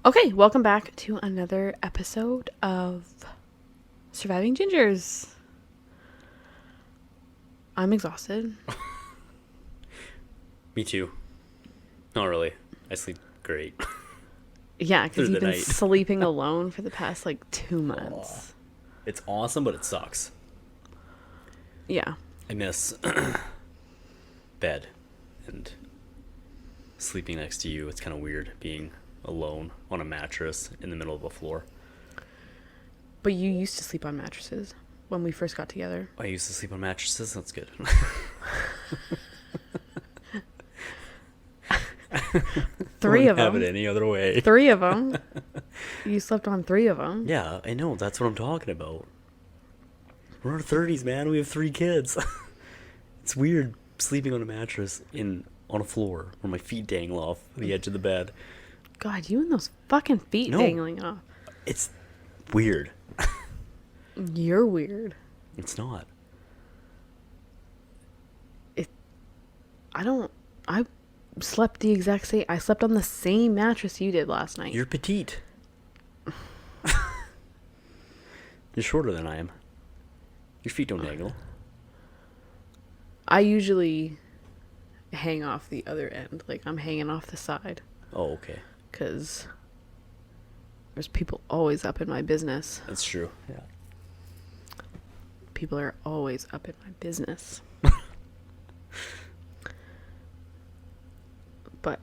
Okay, welcome back to another episode of Surviving Gingers. I'm exhausted. Me too. Not really. I sleep great. Yeah, because Through you've the been night. sleeping alone for the past 2 months. It's awesome, but it sucks. Yeah. I miss bed and sleeping next to you. It's kind of weird being alone on a mattress in the middle of a floor. But you used to sleep on mattresses when we first got together. I used to sleep on mattresses. That's good. Three of Wouldn't have them. it any other way. 3 of them. You slept on 3 of them. Yeah, I know. That's what I'm talking about. We're in our 30s, man. We have 3 kids. It's weird sleeping on a mattress on a floor where my feet dangle off the edge of the bed. God, you and those fucking feet No. dangling off. It's weird. You're weird. It's not. I slept the exact same. I slept on the same mattress you did last night. You're petite. You're shorter than I am. Your feet don't dangle. I usually hang off the other end. Like, I'm hanging off the side. Oh, okay. Because there's people always up in my business. That's true. Yeah. People are always up in my business. But,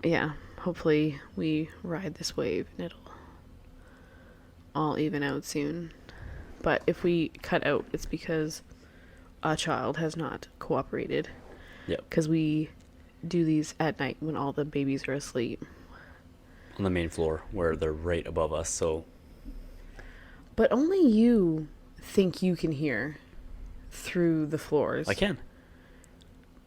yeah, hopefully we ride this wave and it'll all even out soon. But if we cut out, it's because a child has not cooperated. Yep. Because we do these at night when all the babies are asleep. On the main floor where they're right above us, so. But only you think you can hear through the floors. I can.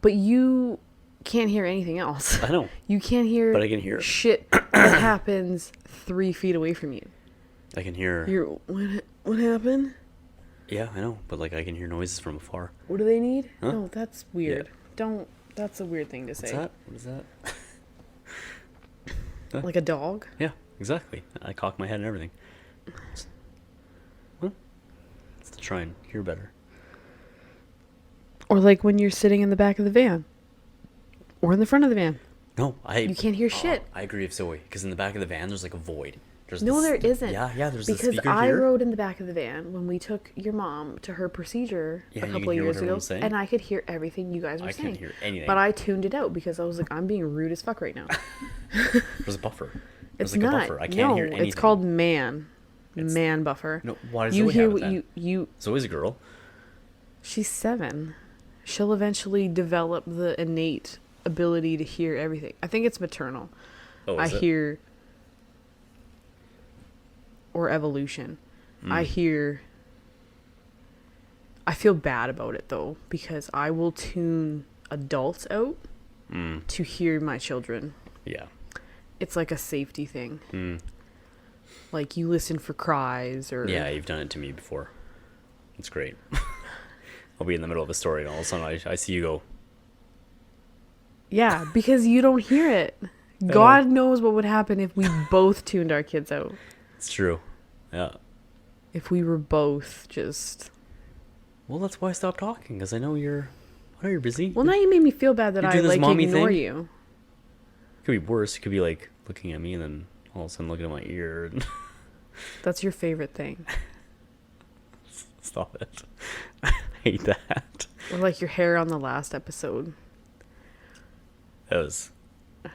But you can't hear anything else. I know. You can't hear, But I can hear. shit that happens 3 feet away from you. I can hear. What happened? Yeah, I know. But, I can hear noises from afar. What do they need? Huh? No, that's weird. That's a weird thing to say. What's that? What is that? Like a dog? Yeah, exactly. I cock my head and everything. Well, it's to try and hear better. Or like when you're sitting in the back of the van. Or in the front of the van. No, You can't hear shit. I agree with Zoe, because in the back of the van, there's a void. No, there isn't. Yeah, there's this because speaker I here. rode in the back of the van when we took your mom to her procedure Yeah, a you couple can of hear years what ago, everyone's saying? and I could hear everything you guys were I saying. couldn't hear anything. But I tuned it out because I was like, I'm being rude as fuck right now. There's a buffer. It's There's not. a buffer. I can't hear anything. It's called man It's- buffer. No, why does You Zoe hear have what it then? you. Zoe's a girl. She's 7. She'll eventually develop the innate ability to hear everything. I think it's maternal. Oh, I is it? hear. Or evolution. I hear. I feel bad about it though, because I will tune adults out to hear my children. Yeah. It's like a safety thing. Mm. Like you listen for cries or. Yeah, you've done it to me before. It's great. I'll be in the middle of a story and all of a sudden I see you go. Yeah, because you don't hear it. God knows what would happen if we both tuned our kids out. It's true. Yeah. If we were both just. Well, that's why I stopped talking, because I know you're busy. Well, now you made me feel bad that You're I doing this mommy ignore thing? you. It could be worse. You could be looking at me and then all of a sudden looking at my ear. And That's your favorite thing. Stop it. I hate that. Or like your hair on the last episode. That was. It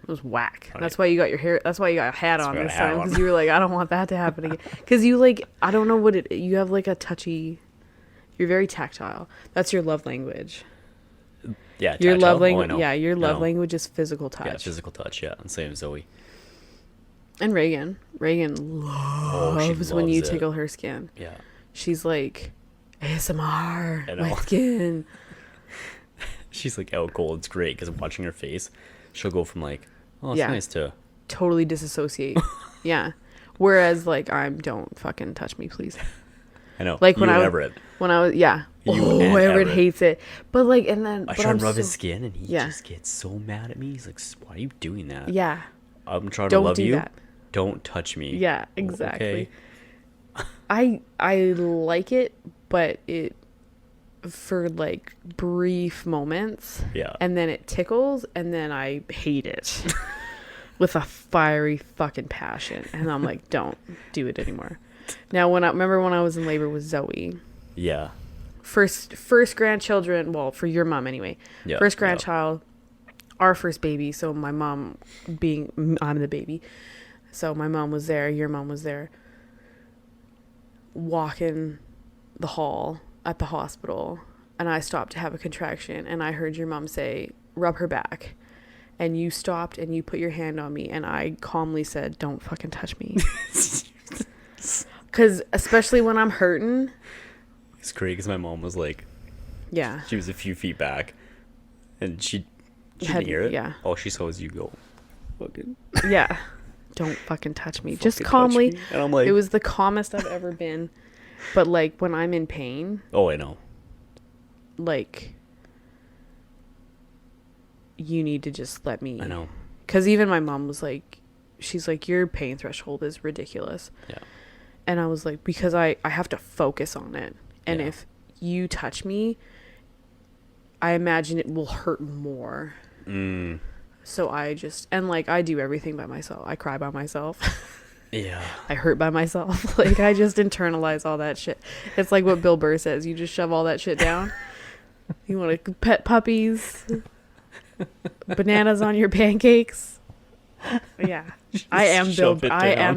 was whack. Right. That's why you got your hair. That's why you got a hat That's on why I this got a hat time, on. because you were like, I don't want that to happen again. Because you I don't know what it. You have a touchy. You're very tactile. That's your love language. Yeah, Your tactile. love language. I know. Yeah, your love No. language is physical touch. Yeah, physical touch. Yeah, and same as Zoe. And Reagan Oh, she loves when you loves it. tickle her skin. Yeah. She's like, ASMR, I know. my skin. She's out cold. It's great because watching her face, she'll go from oh, it's Yeah. nice to. Totally disassociate. Yeah. Whereas don't fucking touch me, please. I know. Like you when and I was, Everett. when I was, yeah. You Oh, and Everett Everett. hates it. But and then I but try I'm and rub his so- skin, and he Yeah. just gets so mad at me. He's like, "Why are you doing that?" Yeah. I'm trying Don't to love do you. that. Don't touch me. Yeah, exactly. Okay. I like it, but it for like brief moments. Yeah. And then it tickles, and then I hate it with a fiery fucking passion. And I'm like, don't do it anymore. Now, remember when I was in labor with Zoe. Yeah. First grandchildren. Well, for your mom anyway. Yeah. First grandchild. Our first baby. So my mom I'm the baby. So my mom was there. Your mom was there. Walking the hall at the hospital, and I stopped to have a contraction, and I heard your mom say, rub her back, and you stopped and you put your hand on me, and I calmly said, don't fucking touch me. Because especially when I'm hurting. It's crazy because my mom was like, yeah, she was a few feet back, and she didn't hear it. Yeah, all she saw was you go fucking yeah, don't fucking touch me. Just calmly. And I'm like, it was the calmest I've ever been. But like when I'm in pain, oh, I know, like, you need to just let me. I know. Because even my mom was like, she's like, your pain threshold is ridiculous. Yeah. And I was like, because I have to focus on it. And if you touch me, I imagine it will hurt more. So I just, and like, I do everything by myself. I cry by myself. Yeah. I hurt by myself. Like, I just internalize all that shit. It's like what Bill Burr says. You just shove all that shit down. You want to pet puppies, bananas on your pancakes. Yeah. I am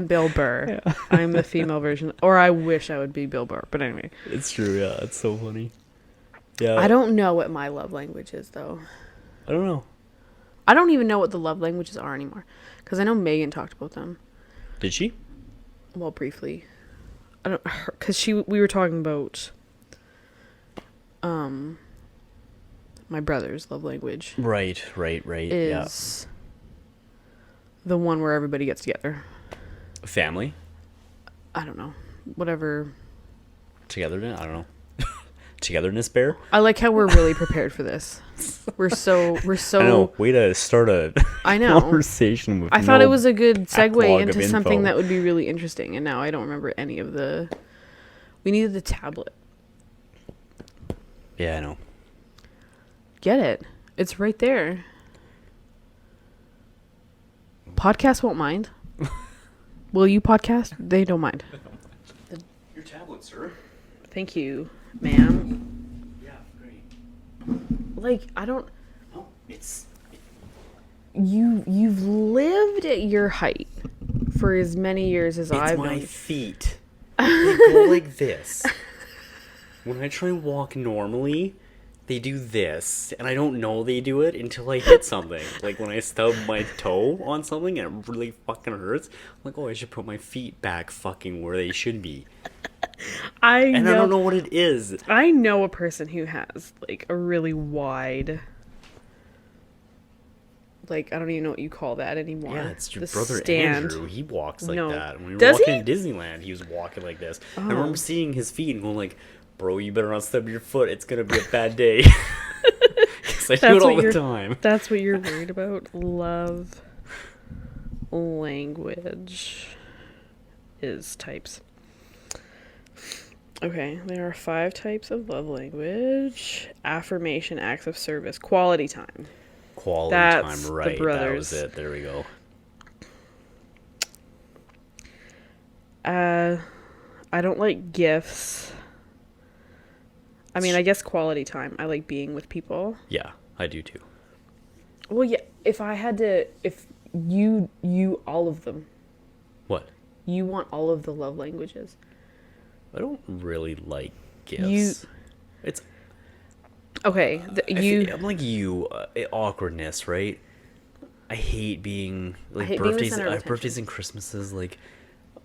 Bill Burr. Yeah. I'm the female version. Or I wish I would be Bill Burr. But anyway. It's true, yeah. It's so funny. Yeah. I don't know what my love language is, though. I don't know. I don't even know what the love languages are anymore. Because I know Megan talked about them. Did she? Well, briefly. I don't, because we were talking about my brother's love language. Right. Is the one where everybody gets together. Family? I don't know. Whatever. Togetherness? I don't know. Togetherness bear? I like how we're really prepared for this. We're so I know. Way to start a conversation with I thought it was a good segue into something that would be really interesting, and now I don't remember any of the. We needed the tablet. Yeah, I know. Get it. It's right there. Podcast won't mind. Will you podcast? They don't mind. Your tablet, sir. Thank you, ma'am. Yeah, great. Like, I don't. No, it's. You've lived at your height for as many years as I've known. It's my feet. They go like this. When I try and walk normally, they do this, and I don't know they do it until I hit something. Like when I stub my toe on something and it really fucking hurts, I'm like, oh, I should put my feet back fucking where they should be. I don't know what it is. I know a person who has like a really wide, like, I don't even know what you call that anymore. Yeah, it's your brother Andrew. He walks like that. When we were walking in Disneyland, he was walking like this. Oh. I remember seeing his feet and going like, bro, you better not stub your foot. It's going to be a bad day. Because I do it all the time. That's what you're worried about? Love language is types. Okay, there are 5 types of love language. Affirmation, acts of service, quality time. Quality time, right. That was it. There we go. I don't like gifts. I mean, I guess quality time. I like being with people. Yeah, I do too. Well, yeah, if you all of them. What? You want all of the love languages. I don't really like gifts. It's okay. I'm like you. Awkwardness, right? I hate being like birthdays. Birthdays and Christmases, like.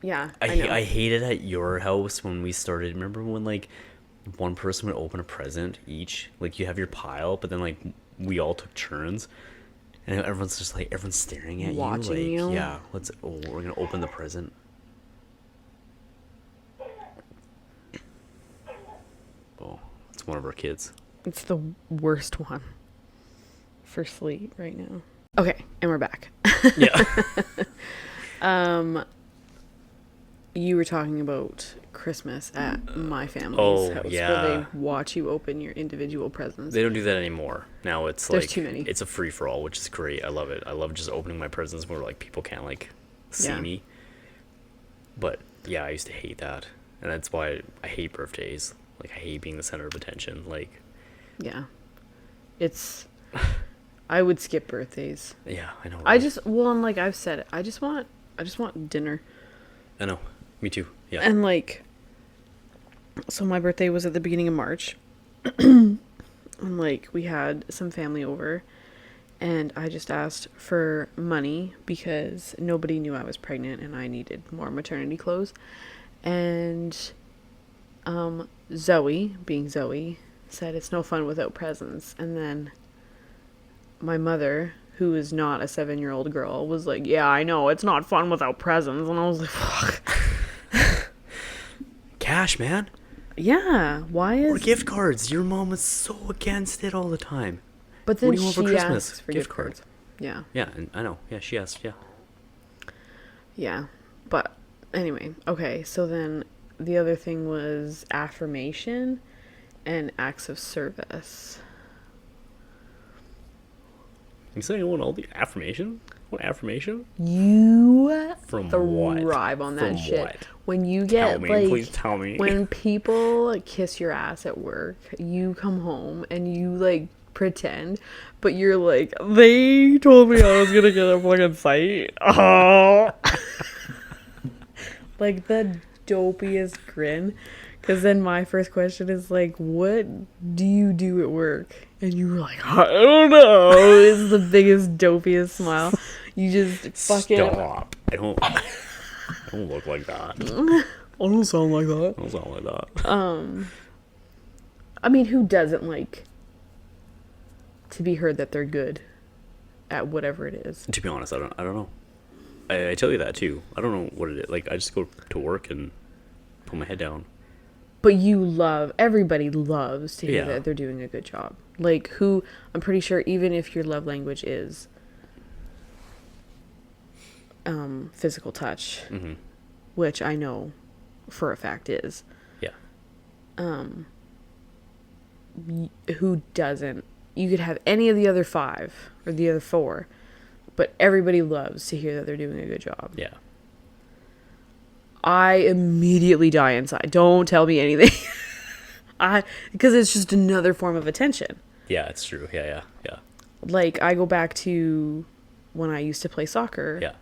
Yeah, I hate it at your house when we started. Remember when like one person would open a present each? Like you have your pile, but then like we all took turns, and everyone's just like everyone's staring at watching you. Like, you. yeah, we're gonna open the present. Oh, it's one of our kids. It's the worst one for sleep right now. Okay, and we're back. Yeah. Um, you were talking about Christmas at my family's Oh, house, where yeah. they watch you open your individual presents. They don't do that anymore. Now it's There's like too many. it's a free for all, which is great. I love it. I love just opening my presents where like people can't like see Yeah. me. But yeah, I used to hate that, and that's why I hate birthdays. Like I hate being the center of attention. Like Yeah. It's. I would skip birthdays. yeah, I know. I Right? just, well, and like I've said it, I just want dinner. I know. Me too. Yeah. And like, so my birthday was at the beginning of March. And like, we had some family over. And I just asked for money because nobody knew I was pregnant and I needed more maternity clothes. And Zoe, being Zoe, said it's no fun without presents. And then my mother, who is not a 7-year-old girl, was like, yeah, I know, it's not fun without presents. And I was like, fuck. Cash, man. Yeah, why Or is... gift cards. Your mom was so against it all the time. But then What do you want she for Christmas? asks for Gift gift card. cards. Yeah. Yeah, and I know. Yeah, she asked. Yeah. Yeah. But anyway, okay, so then the other thing was affirmation and acts of service. You saying you want all the affirmation? What affirmation? You From thrive what? on that From shit. what? When you Tell get me, like, please tell me. when people kiss your ass at work, you come home and you like pretend, but you're like, they told me I was gonna get a fucking fight. Oh, like the dopiest grin. Because then my first question is like, what do you do at work? And you were like, I don't know. It's the biggest, dopiest smile. You just fucking... Stop. I don't look like that. I don't sound like that. I don't sound like that. I mean, who doesn't like to be heard that they're good at whatever it is? To be honest, I don't know. I tell you that too. I don't know what it is. Like I just go to work and put my head down. But everybody loves to hear Yeah. that they're doing a good job. Like, I'm pretty sure, even if your love language is physical touch, Mm-hmm. which I know for a fact is, Yeah. who doesn't? You could have any of the other 5 or the other 4, but everybody loves to hear that they're doing a good job. Yeah. I immediately die inside. Don't tell me anything. Because it's just another form of attention. Yeah, it's true. Yeah. Like, I go back to when I used to play soccer. Yeah.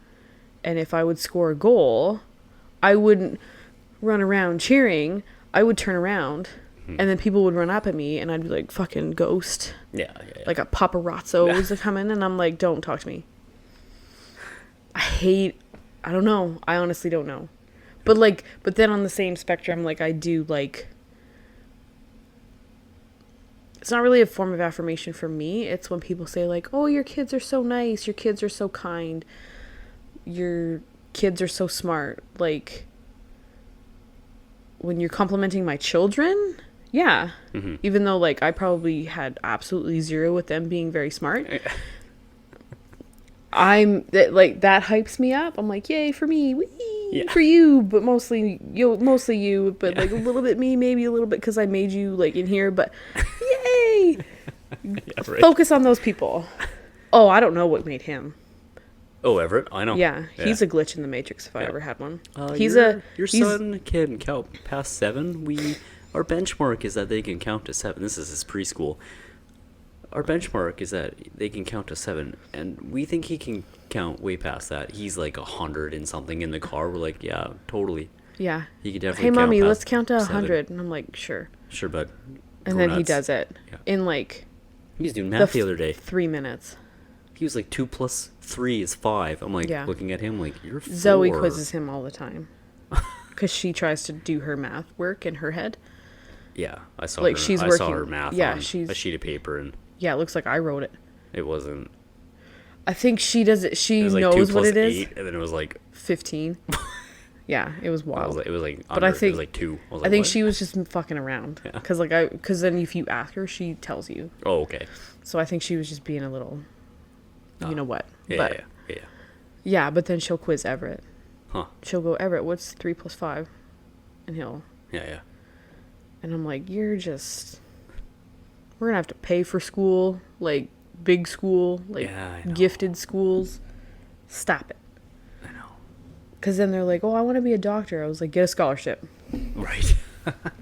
And if I would score a goal, I wouldn't run around cheering. I would turn around, and then people would run up at me, and I'd be like, fucking ghost. Yeah. Like a paparazzo to come in, and I'm like, don't talk to me. I don't know. I honestly don't know. But then on the same spectrum, like, I do, like, it's not really a form of affirmation for me. It's when people say, like, oh, your kids are so nice. Your kids are so kind. Your kids are so smart. Like, when you're complimenting my children, yeah. Mm-hmm. Even though, like, I probably had absolutely zero with them being very smart. That hypes me up. I'm like, yay for me, wee, for you, but mostly you, but like a little bit me, maybe a little bit because I made you like in here, but yay! Right. Focus on those people. Oh, I don't know what made him. Oh, Everett, I know. Yeah, he's a glitch in the Matrix if I ever had one. Your son can count past 7. Our benchmark is that they can count to 7. This is his preschool. Our benchmark is that they can count to 7, and we think he can count way past that. He's like 100 and something in the car. We're like, yeah, totally. Yeah. He could definitely. Hey, count mommy, past let's count to 7. 100, and I'm like, sure. Sure, bud. And then he does it in like He was doing math the other day. 3 minutes. He was like 2 plus 3 is 5. I'm like looking at him like you're 4. Zoe quizzes him all the time because she tries to do her math work in her head. Yeah, I saw Like, her. she's I saw working- her math yeah, on she's- a sheet of paper, and Yeah, it looks like I wrote it. it wasn't. I think she does it. She It was like 2 knows what plus it is. 8, and then it was like 15. Yeah, it was it wild. was like. But Under, I it was think like 2. I, was I like, think what? she was just fucking around. Yeah. Because then if you ask her, she tells you. Oh, okay. So I think she was just being a little, you know what? Yeah, But yeah. Yeah, but then she'll quiz Everett. Huh. She'll go, Everett, what's 3 plus 5? And he'll... Yeah. And I'm like, we're gonna have to pay for school, like, big school, like, Yeah, I know. gifted schools. Stop it. I know. Because then they're like, oh, I want to be a doctor. I was like, get a scholarship. Right.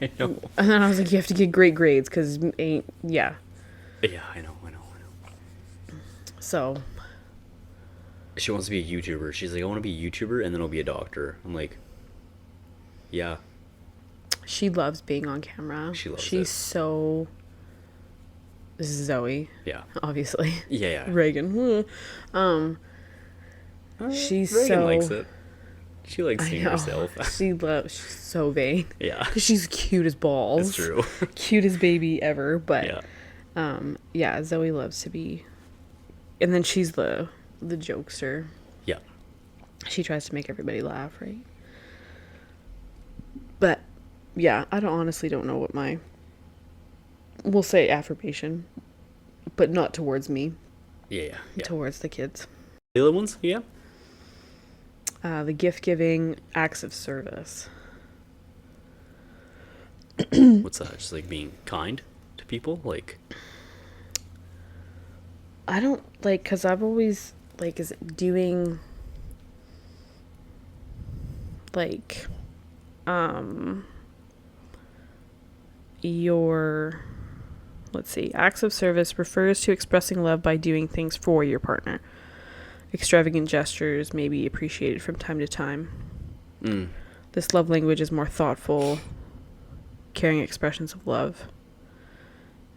I know. And then I was like, you have to get great grades, because yeah. Yeah, I know. So... She wants to be a YouTuber. She's like, I want to be a YouTuber and then I'll be a doctor. I'm like, yeah. She loves being on camera. She's it. So... This is Zoe. Yeah. Obviously. Yeah. Reagan. She's Reagan so... likes it. She likes seeing herself. She's so vain. Yeah. She's cute as balls. It's true. Cutest baby ever. But, yeah. Zoe loves to be... And then she's the jokester. Yeah. She tries to make everybody laugh, right? But, yeah, I honestly don't know what my... We'll say affirmation, but not towards me. Yeah. Towards the kids. The other ones? Yeah. The gift-giving, acts of service. What's that? Just like being kind to people? Like... I don't, like, because I've always, like, is it doing, like, let's see, acts of service refers to expressing love by doing things for your partner. Extravagant gestures may be appreciated from time to time. This love language is more thoughtful, caring expressions of love.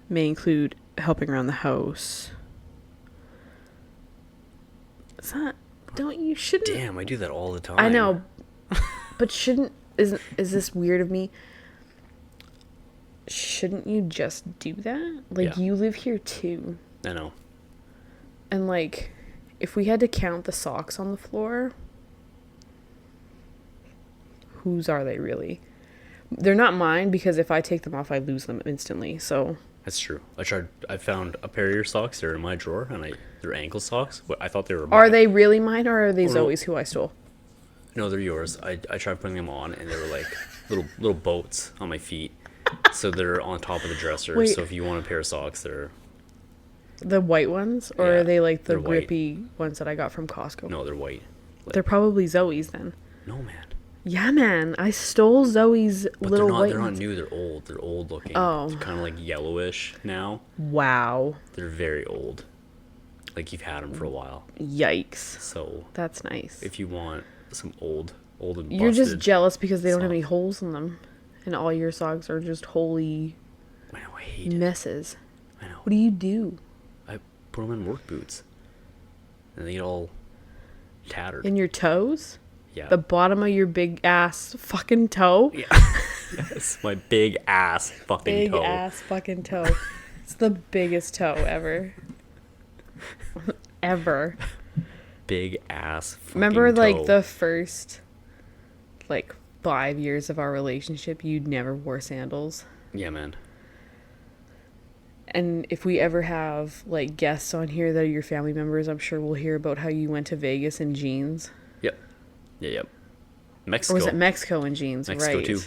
May include helping around the house. Shouldn't... Damn, I do that all the time. I know, but is this weird of me? Shouldn't you just do that? Like, you live here too. I know. And, like, if we had to count the socks on the floor, whose are they really? They're not mine, because if I take them off, I lose them instantly, so... That's true. I found a pair of your socks. They're in my drawer, and they're ankle socks. But I thought they were mine. Are they really mine, or are they Zoe's who I stole? No, they're yours. I tried putting them on, and they were like little boats on my feet. So they're on top of the dresser. Wait. So if you want a pair of socks, they're... The white ones? Or Yeah, are they like the they're white. grippy ones that I got from Costco? No, they're white. Like, They're probably Zoe's then. no, man. Yeah, man. I stole Zoe's But little white they're not ones. new. They're old. They're old looking. Oh. They're kind of like yellowish now. Wow. They're very old. Like you've had them for a while. Yikes. So That's nice. if you want some old and busted... You're just jealous because they don't have sock. any holes in them. And all your socks are just holy I know, I hate it. messes. I know. What do you do? I put them in work boots. And they get all tattered. In your toes? Yeah. The bottom of your big ass fucking toe? Yeah. Yes, my big ass fucking Big toe. ass fucking toe. It's the biggest toe ever. Ever. Big ass fucking Remember, toe. like, the first, like, 5 years of our relationship, you never wore sandals? Yeah, man. And if we ever have, like, guests on here that are your family members, I'm sure we'll hear about how you went to Vegas in jeans. Yep. Yep. Mexico. Or was it Mexico in jeans? Mexico, right. too.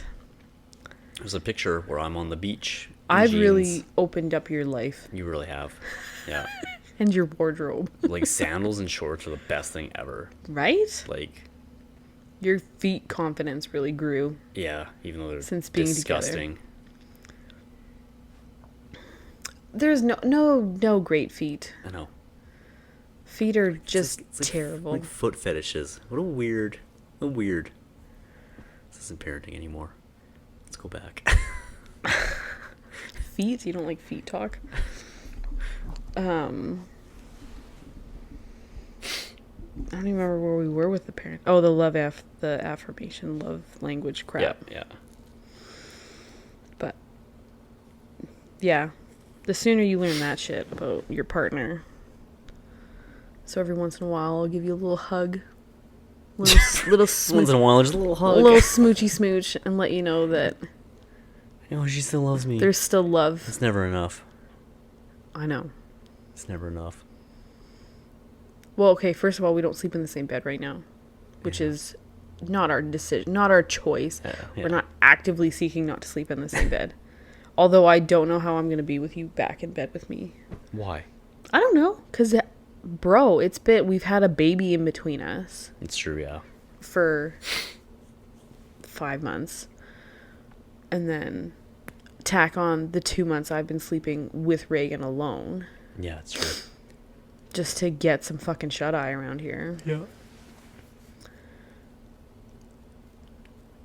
There's a picture where I'm on the beach in I've jeans. really opened up your life. You really have. Yeah. And your wardrobe. Like, sandals and shorts are the best thing ever. Right? Like, Your feet confidence really grew. yeah, even though they're Since being disgusting. together. There's no great feet. I know. Feet are just It's like terrible. Like foot fetishes. What a weird. This isn't parenting anymore. Let's go back. Feet? You don't like feet talk? I don't even remember where we were with the parent. Oh, the affirmation love language crap. Yeah. But yeah, the sooner you learn that shit about your partner. So every once in a while, I'll give you a little hug, little Once in a while, just a little hug. a little smoochy smooch, and let you know that Oh, she still loves me. there's still love. It's never enough. I know. It's never enough. Well, okay, first of all, we don't sleep in the same bed right now, which is not our decision, not our choice. Yeah. We're not actively seeking not to sleep in the same bed. Although I don't know how I'm going to be with you back in bed with me. Why? I don't know, because, bro, we've had a baby in between us. It's true, yeah. For 5 months. And then tack on the 2 months I've been sleeping with Reagan alone. Yeah, it's true. Just to get some fucking shut-eye around here. Yeah.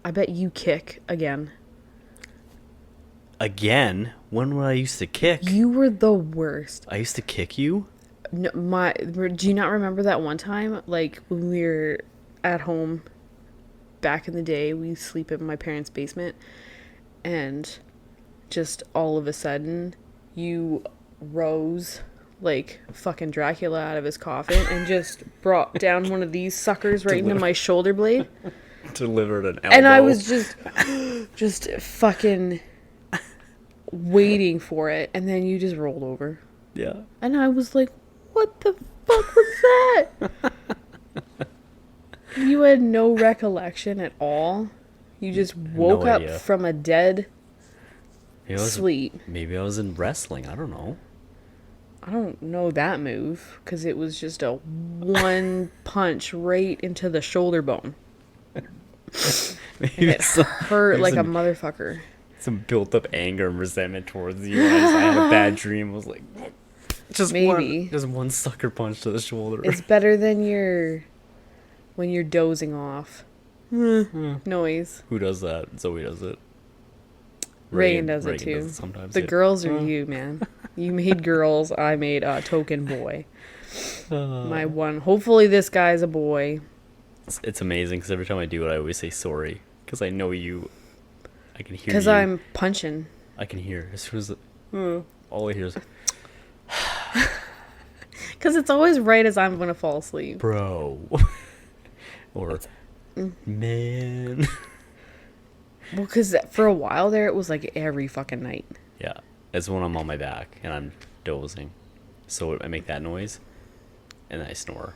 I bet you kick again. Again? When would I used to kick? You were the worst. I used to kick you? No, do you not remember that one time? Like, when we were at home back in the day, we sleep in my parents' basement. And just all of a sudden, you rose like fucking Dracula out of his coffin and just brought down one of these suckers right into my shoulder blade. Delivered an elbow. And I was just fucking waiting for it. And then you just rolled over. Yeah. And I was like, what the fuck was that? You had no recollection at all. You just woke No up idea. from a dead sleep. Maybe I was in wrestling. I don't know. I don't know that move because it was just a one punch right into the shoulder bone. Maybe It hurt like a some motherfucker. built up anger and resentment towards you. I had a bad dream. I was like, just Maybe. one sucker punch to the shoulder. It's better than when you're dozing off. Noise. Who does that? Zoe does it. Reagan does it too. Sometimes. The girls are you, man. You made girls. I made a token boy. My one. Hopefully this guy's a boy. It's amazing because every time I do it, I always say sorry because I know you. I can hear you. Because I'm punching. I can hear as soon as all I hear is, Because it's always right as I'm going to fall asleep. bro, or man. Well, because for a while there, it was like every fucking night. Yeah, it's when I'm on my back and I'm dozing, so I make that noise, and then I snore.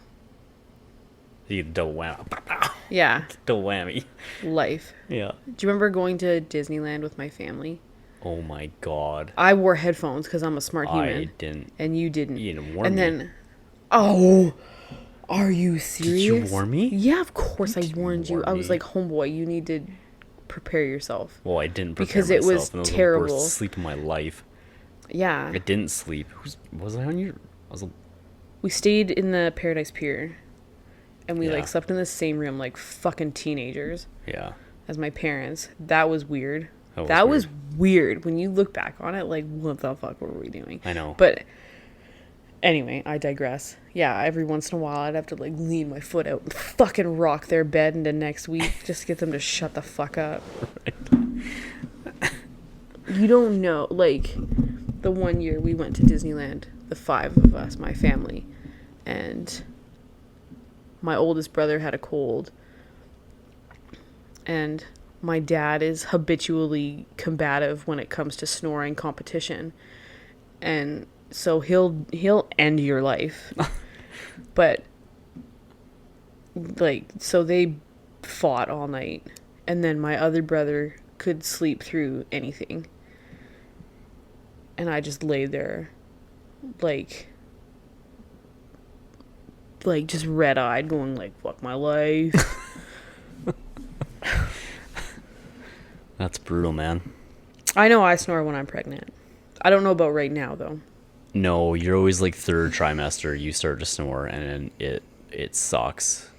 You get double whammy. Yeah. Double whammy. Life. Yeah. Do you remember going to Disneyland with my family? Oh my god. I wore headphones because I'm a smart human. I didn't. And you didn't. You didn't warn and me. then, oh, are you serious? Did you warn me? Yeah, of course I didn't warned you. warn I was me. like, homeboy, you need to prepare yourself. Well, I didn't prepare Because it was myself, and it was terrible. the worst sleep of my life. Yeah. I didn't sleep. Was I on your? I was. We stayed in the Paradise Pier. And we, Yeah. like, slept in the same room like fucking teenagers. Yeah. As my parents. That was weird. That was That weird. was weird. When you look back on it, like, what the fuck were we doing? I know. But anyway, I digress. Yeah, every once in a while, I'd have to, like, lean my foot out and fucking rock their bed into next week just to get them to shut the fuck up. You don't know. Like, the one year we went to Disneyland, the 5 of us, my family, and my oldest brother had a cold. And my dad is habitually combative when it comes to snoring competition. And so he'll end your life. But like, so they fought all night. And then my other brother could sleep through anything. And I just laid there like just red-eyed going like, fuck my life. That's brutal, man. I know I snore when I'm pregnant. I don't know about right now though. No, you're always like third trimester. You start to snore, and it sucks.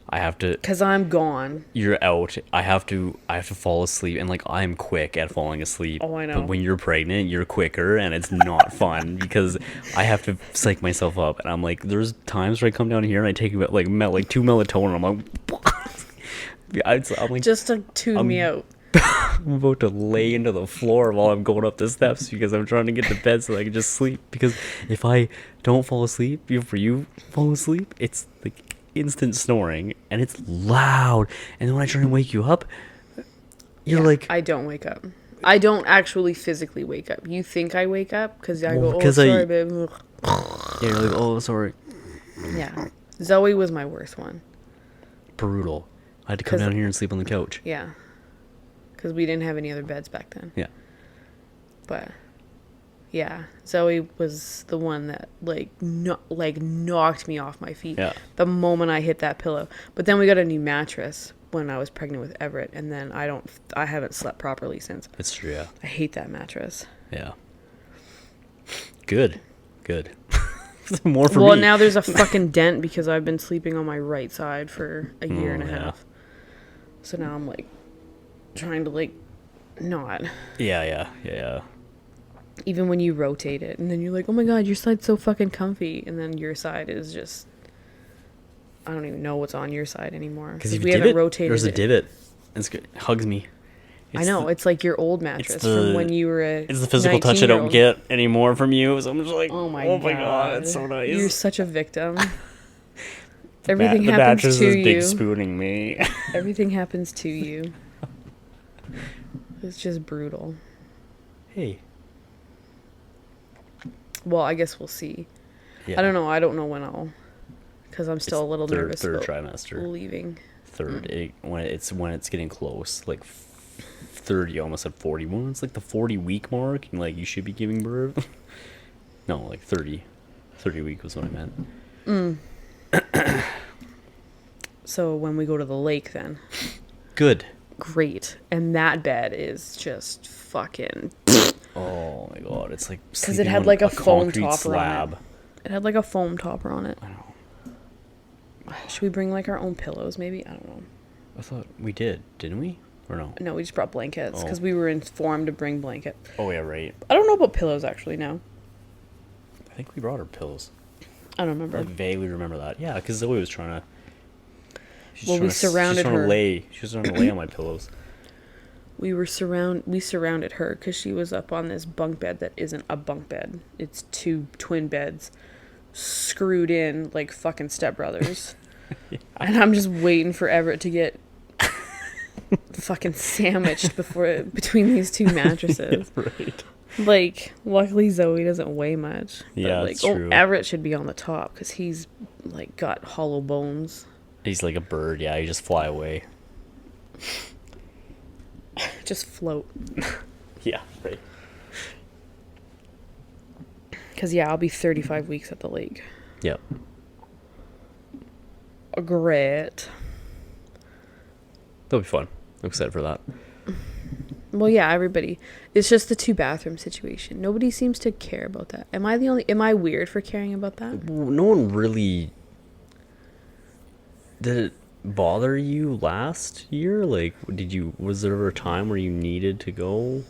I have to. Cause I'm gone. You're out. I have to fall asleep, and like I'm quick at falling asleep. Oh, I know. But when you're pregnant, you're quicker, and it's not fun because I have to psych myself up, and I'm like, there's times where I come down here and I take like 2 melatonin. I'm like, I'm like, Just to tune me out. I'm about to lay into the floor while I'm going up the steps because I'm trying to get to bed so I can just sleep. Because if I don't fall asleep, before you fall asleep, it's like instant snoring and it's loud. And then when I try and wake you up, you're like, I don't wake up. I don't actually physically wake up. You think I wake up because I Well, go, oh, because sorry, babe. yeah, you're like, oh, sorry. Yeah. Zoe was my worst one. Brutal. I had to come 'Cause- down here and sleep on the couch. Yeah. Because we didn't have any other beds back then. Yeah. But yeah, Zoe was the one that knocked me off my feet Yeah. the moment I hit that pillow. But then we got a new mattress when I was pregnant with Everett, and then I haven't slept properly since. It's true, yeah. I hate that mattress. Yeah. Good. More for Well, me. now there's a fucking dent because I've been sleeping on my right side for a year and a yeah. half. So now I'm like trying to not. Yeah. Even when you rotate it, and then you're like, oh my god, your side's so fucking comfy, and then your side is just, I don't even know what's on your side anymore Because we haven't rotated there's a it. divot. It's good. It hugs me. I know, it's like your old mattress from when you were a It's the physical touch I don't 19-year-old. get anymore from you. So I'm just like, Oh my god, it's so nice. You're such a victim. The Everything the happens mattress to is you. big spooning me. Everything happens to you. It's just brutal. Hey. Well, I guess we'll see. Yeah. I don't know. I don't know when I'll, because I'm still a little nervous third about trimester. leaving. When it's getting close, like 30, almost at 40. When it's like the 40-week mark, and like you should be giving birth. No, like 30 week was what I meant. So when we go to the lake, then Good. great, and that bed is just fucking. Oh my god, it's like Because it sleeping had on like a foam concrete topper slab. on it. It had like a foam topper on it. I know. Should we bring like our own pillows? Maybe, I don't know. I thought we didn't we? Or no? No, we just brought blankets because Oh. we were informed to bring blankets. Oh yeah, right. I don't know about pillows actually. No, I think we brought our pillows. I don't remember. I vaguely remember that. Yeah, because Zoe was trying to. Well, we surrounded her. She was trying to lay on my pillows. We surrounded her because she was up on this bunk bed that isn't a bunk bed. It's two twin beds screwed in like fucking stepbrothers. Yeah. And I'm just waiting for Everett to get fucking sandwiched between these two mattresses. Yeah, right. Like, luckily Zoe doesn't weigh much. But Yeah, like, it's true. Everett should be on the top because he's like got hollow bones. He's like a bird. Yeah, you just fly away. Just float. Yeah, right. Because yeah, I'll be 35 weeks at the lake. Yep. Great. That'll be fun. I'm excited for that. Well, yeah, everybody. It's just the 2-bathroom situation. Nobody seems to care about that. Am I weird for caring about that? No one really. Did it bother you last year? Like, was there ever a time where you needed to go,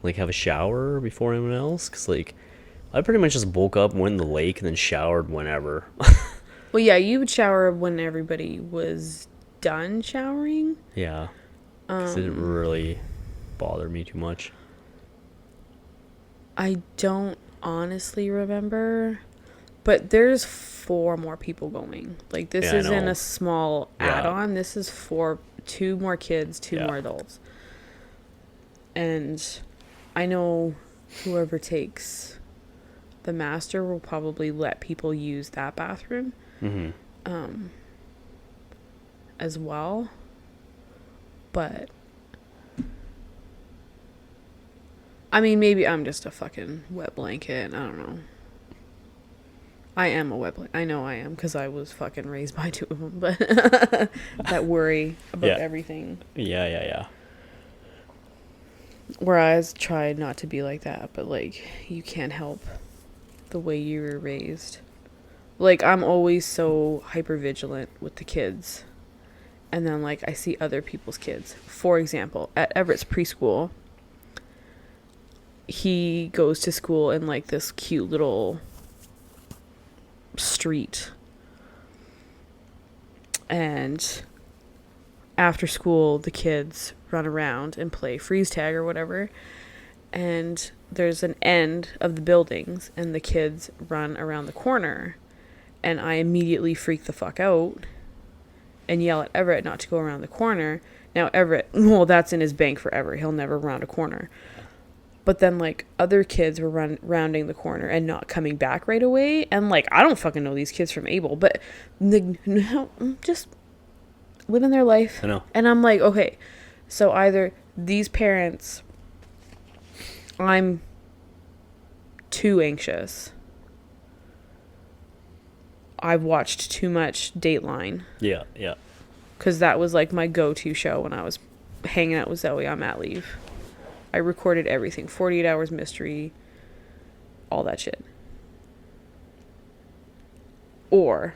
like, have a shower before anyone else? Because, like, I pretty much just woke up, went in the lake, and then showered whenever. Well, yeah, you would shower when everybody was done showering. Yeah. Because it didn't really bother me too much. I don't honestly remember, but there's 4 more people going. Like, this Yeah, I isn't know. a small Yeah. add-on. This is 2 more kids, 2 Yeah. more adults. And I know whoever takes the master will probably let people use that bathroom Mm-hmm. as well. But I mean, maybe I'm just a fucking wet blanket. I don't know. I am a wet blanket. I know I am because I was fucking raised by 2 of them. But that worry about Yeah. everything. Yeah. Whereas tried not to be like that, but like you can't help the way you were raised. Like, I'm always so hyper vigilant with the kids. And then like I see other people's kids. For example, at Everett's preschool, he goes to school in like this cute little street. And after school, the kids run around and play freeze tag or whatever. And there's an end of the buildings, and the kids run around the corner. And I immediately freak the fuck out and yell at Everett not to go around the corner. Now, Everett, well, that's in his bank forever. He'll never round a corner. But then, like, other kids were rounding the corner and not coming back right away. And, like, I don't fucking know these kids from Abel, but just living their life. I know. And I'm like, okay, so either these parents, I'm too anxious. I've watched too much Dateline. Yeah, yeah. Because that was, like, my go-to show when I was hanging out with Zoe on mat leave. I recorded everything. 48 Hours Mystery. All that shit. Or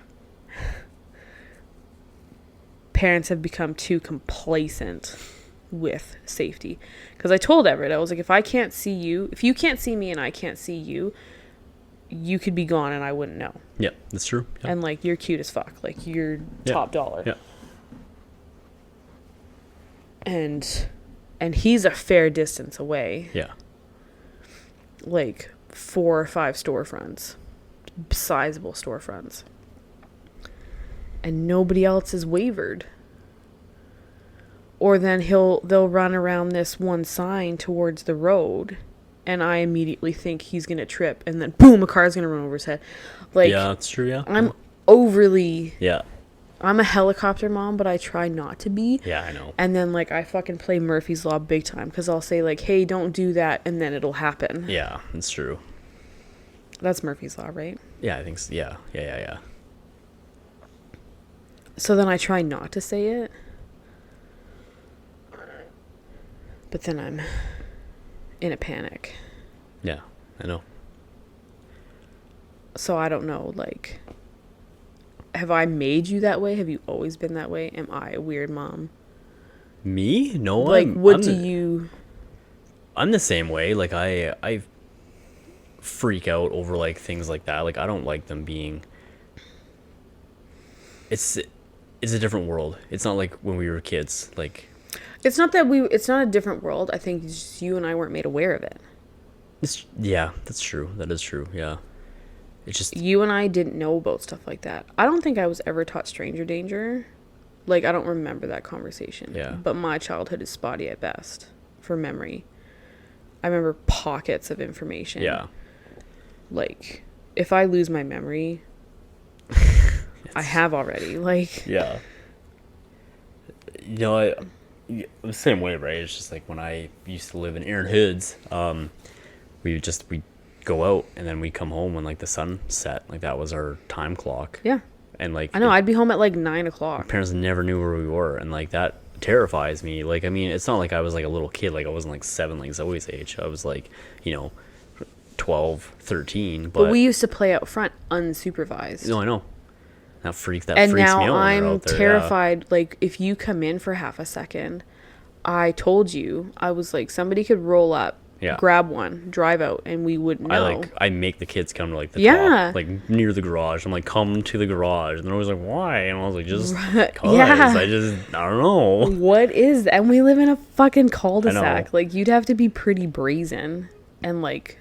parents have become too complacent with safety. Because I told Everett, I was like, if I can't see you, if you can't see me and I can't see you, you could be gone and I wouldn't know. Yeah, that's true. Yeah. And, like, you're cute as fuck. Like, you're top dollar. Yeah. And he's a fair distance away. Yeah. Like 4 or 5 storefronts. Sizable storefronts. And nobody else has wavered. Or then they'll run around this one sign towards the road, and I immediately think he's gonna trip, and then boom, a car's gonna run over his head. Like, yeah, that's true. Yeah. I'm overly. Yeah. I'm a helicopter mom, but I try not to be. Yeah, I know. And then, like, I fucking play Murphy's Law big time, because I'll say, like, hey, don't do that, and then it'll happen. Yeah, that's true. That's Murphy's Law, right? Yeah, I think so. Yeah. So then I try not to say it. But then I'm in a panic. Yeah, I know. So I don't know, like, have I made you that way? Have you always been that way? Am I a weird mom? Me? No, like, I'm the same way. Like, I freak out over, like, things like that. Like, I don't like them being... It's a different world. It's not like when we were kids. Like... It's not a different world. I think it's just you and I weren't made aware of it. Yeah, that's true. That is true, yeah. It's just... You and I didn't know about stuff like that. I don't think I was ever taught stranger danger. Like, I don't remember that conversation. Yeah. But my childhood is spotty at best for memory. I remember pockets of information. Yeah. Like, if I lose my memory, I have already. Like... Yeah. You know, the same way, right? It's just like when I used to live in Erin Hoods, we'd go out and then we'd come home when, like, the sun set. Like, that was our time clock. Yeah. And, like, I know, I'd be home at, like, 9 o'clock. My parents never knew where we were, and, like, that terrifies me. Like, I mean, it's not like I was, like, a little kid. Like, I wasn't, like, 7 like Zoe's age. I was, like, 12, 13. But we used to play out front unsupervised. No, I know. That freaks me out. And now when they're I'm out there, terrified. yeah. Like, if you come in for half a second, I told you, I was like, somebody could roll up, grab one, drive out, and we wouldn't know. I make the kids come to, like, the top, Yeah. like, near the garage. I'm like, come to the garage. And they're always like, why? And I was like, just cause. Yeah. I don't know. What is that? And we live in a fucking cul-de-sac. I know. Like, you'd have to be pretty brazen and, like,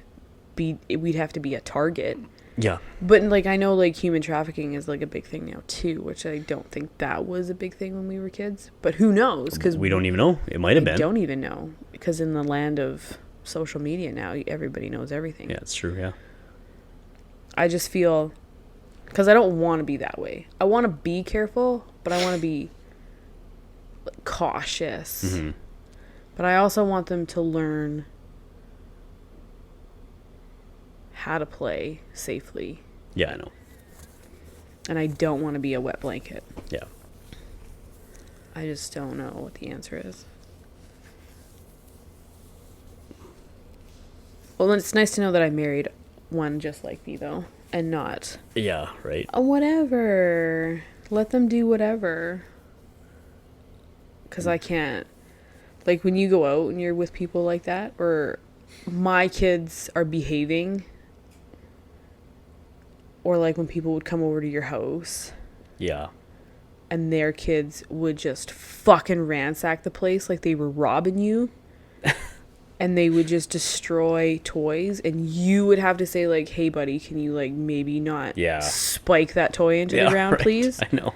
we'd have to be a target. Yeah. But, like, I know, like, human trafficking is, like, a big thing now, too, which I don't think that was a big thing when we were kids. But who knows? Because we don't even know. It might have been. We don't even know. Because in the land of social media now, everybody knows everything. Yeah, it's true, yeah. I just feel... Because I don't want to be that way. I want to be careful, but I want to be, like, cautious. Mm-hmm. But I also want them to learn how to play safely. Yeah, I know. And I don't want to be a wet blanket. Yeah. I just don't know what the answer is. Well, it's nice to know that I married one just like me, though. And not... Yeah, right. Whatever. Let them do whatever. Because I can't... Like, when you go out and you're with people like that, or my kids are behaving... Or, like, when people would come over to your house. Yeah. And their kids would just fucking ransack the place like they were robbing you. And they would just destroy toys. And you would have to say, like, hey, buddy, can you, like, maybe not spike that toy into the ground, right. please? I know.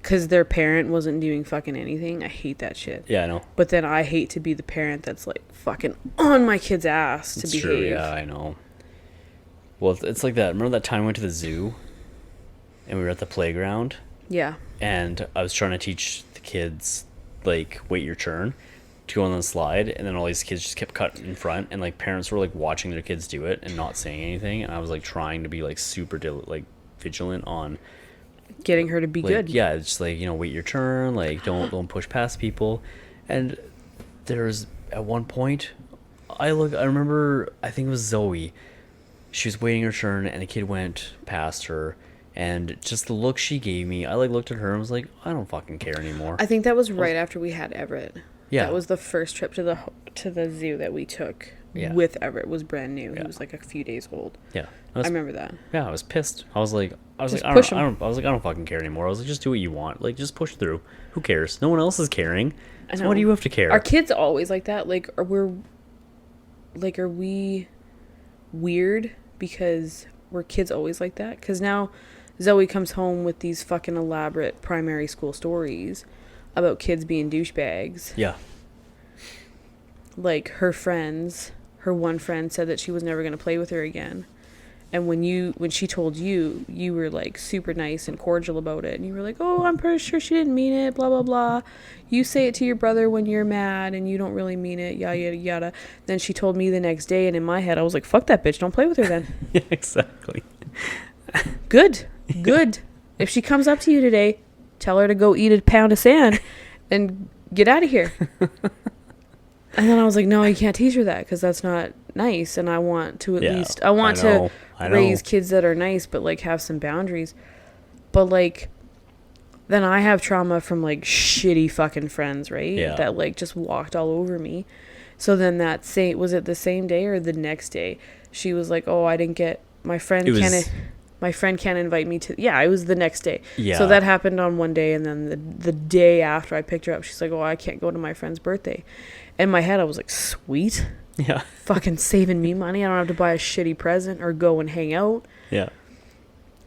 because their parent wasn't doing fucking anything. I hate that shit. Yeah, I know. But then I hate to be the parent that's like fucking on my kid's ass to It's behave. true. Yeah, I know. Well, it's like that. Remember that time we went to the zoo, and we were at the playground, Yeah. and I was trying to teach the kids like wait your turn to go on the slide, and then all these kids just kept cutting in front, and like parents were like watching their kids do it and not saying anything, and I was like trying to be like super like vigilant on Getting her to be like, good. yeah, it's just like, wait your turn, like don't push past people. And there's at one point I remember, I think it was Zoe, she was waiting her turn and a kid went past her, and just the look she gave me, I like looked at her and was like, I don't fucking care anymore. I think that was right after we had Everett. Yeah, That was the first trip to the zoo that we took Yeah. with Everett. It was brand new. Yeah. He was like a few days old. yeah, I remember that. yeah, I was pissed. I was like, Just I push don't, 'em. I don't, I was like, I don't fucking care anymore. I was like, just do what you want. Like, just push through. Who cares? No one else is caring. I So know. why do you have to care? Are kids always like that? Like, are we weird because were kids always like that? Because now Zoe comes home with these fucking elaborate primary school stories about kids being douchebags. Yeah. Like her one friend said that she was never going to play with her again. And when she told you, you were like super nice and cordial about it. And you were like, oh, I'm pretty sure she didn't mean it, blah, blah, blah. You say it to your brother when you're mad and you don't really mean it, yada, yada, yada. Then she told me the next day, and in my head, I was like, fuck that bitch, don't play with her then. Yeah, exactly. Good. If she comes up to you today, tell her to go eat a pound of sand and get out of here. And then I was like, no, you can't teach her that because that's not nice. And I want to I want to raise kids that are nice, but like have some boundaries. But like, then I have trauma from like shitty fucking friends, right? Yeah. That like just walked all over me. So then was it the same day or the next day? She was like, oh, I didn't get my friend can't invite me to. Yeah, it was the next day. Yeah. So that happened on one day, and then the day after I picked her up, she's like, oh, I can't go to my friend's birthday. In my head, I was like, sweet. Yeah. Fucking saving me money. I don't have to buy a shitty present or go and hang out. Yeah.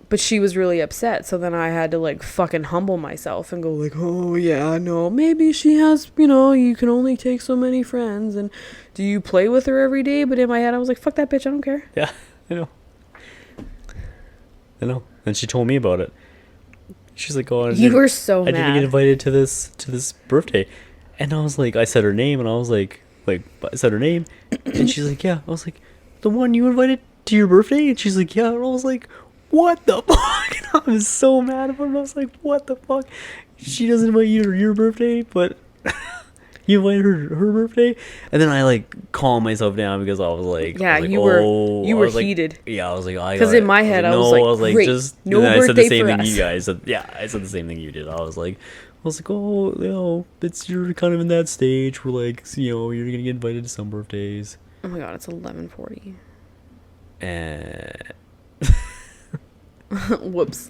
But she was really upset. So then I had to like fucking humble myself and go like, oh yeah, no, maybe she has, you can only take so many friends. And do you play with her every day? But in my head, I was like, fuck that bitch. I don't care. Yeah. I know. And she told me about it. She's like, oh, You were so I mad. didn't get invited to this birthday. And I was like, I said her name, and I was like I said her name, and she's like, yeah. I was like, the one you invited to your birthday? And she's like, yeah. And I was like, what the fuck? And I was so mad about it. I was like, what the fuck? She doesn't invite you to your birthday, but you invited her birthday? And then I like calmed myself down because I was like, Yeah, you were heated. Yeah, I was like, because in my head I was like, great, just no and then I said the birthday same for thing us. you guys said. Yeah, I said the same thing you did. I was like, oh, you're kind of in that stage where like, you're gonna get invited to some birthdays. Oh my god, it's 11:40. And Whoops.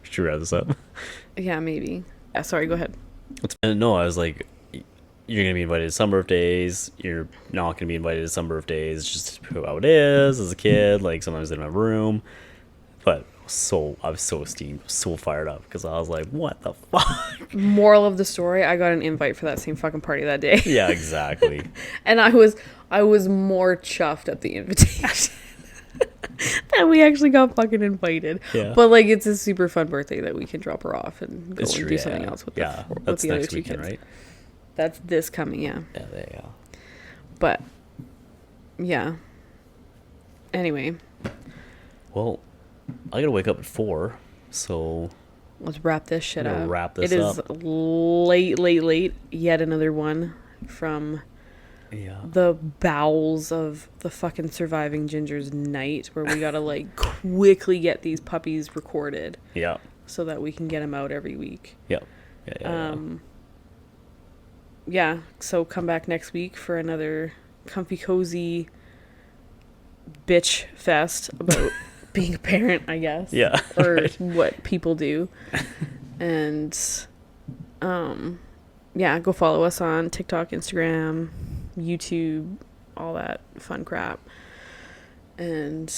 should we wrap this up? Yeah, maybe. Yeah, sorry, go ahead. No, I was like, you're gonna be invited to some birthdays. You're not gonna be invited to some birthdays. It's just how it is as a kid. Like sometimes in my room, but I was so steamed, so fired up because I was like, what the fuck? Moral of the story, I got an invite for that same fucking party that day. Yeah, exactly. And I was more chuffed at the invitation that we actually got fucking invited. Yeah. But like, it's a super fun birthday that we can drop her off and go It's and true, do yeah. something else with Yeah, with that's the other next two weekend, kids. right? That's this coming, yeah. Yeah, there you go. But yeah. Anyway, Well, I gotta wake up at 4, so let's wrap this shit We're gonna up. wrap this It is up. late. Yet another one from yeah. the bowels of the fucking Surviving Ginger's night, where we gotta like quickly get these puppies recorded Yeah. so that we can get them out every week. Yeah. Yeah. Yeah, so come back next week for another comfy cozy bitch fest about being a parent, I guess. Yeah. Or Right. what people do. And yeah, go follow us on TikTok, Instagram, YouTube, all that fun crap. And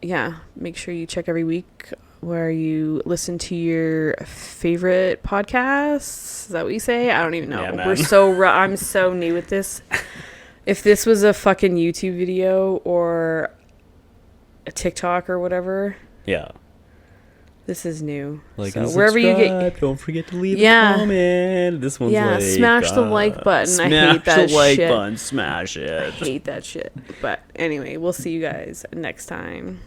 yeah, make sure you check every week where you listen to your favorite podcasts. Is that what you say? I don't even know. Yeah, man. We're so I'm so new with this. If this was a fucking YouTube video or a TikTok or whatever, Yeah. this is new. Like so and wherever you get, don't forget to leave Yeah. a comment. This one's Yeah, like, smash the like button. I hate that Smash the like shit. button. Smash I it. hate that shit. But anyway, we'll see you guys next time.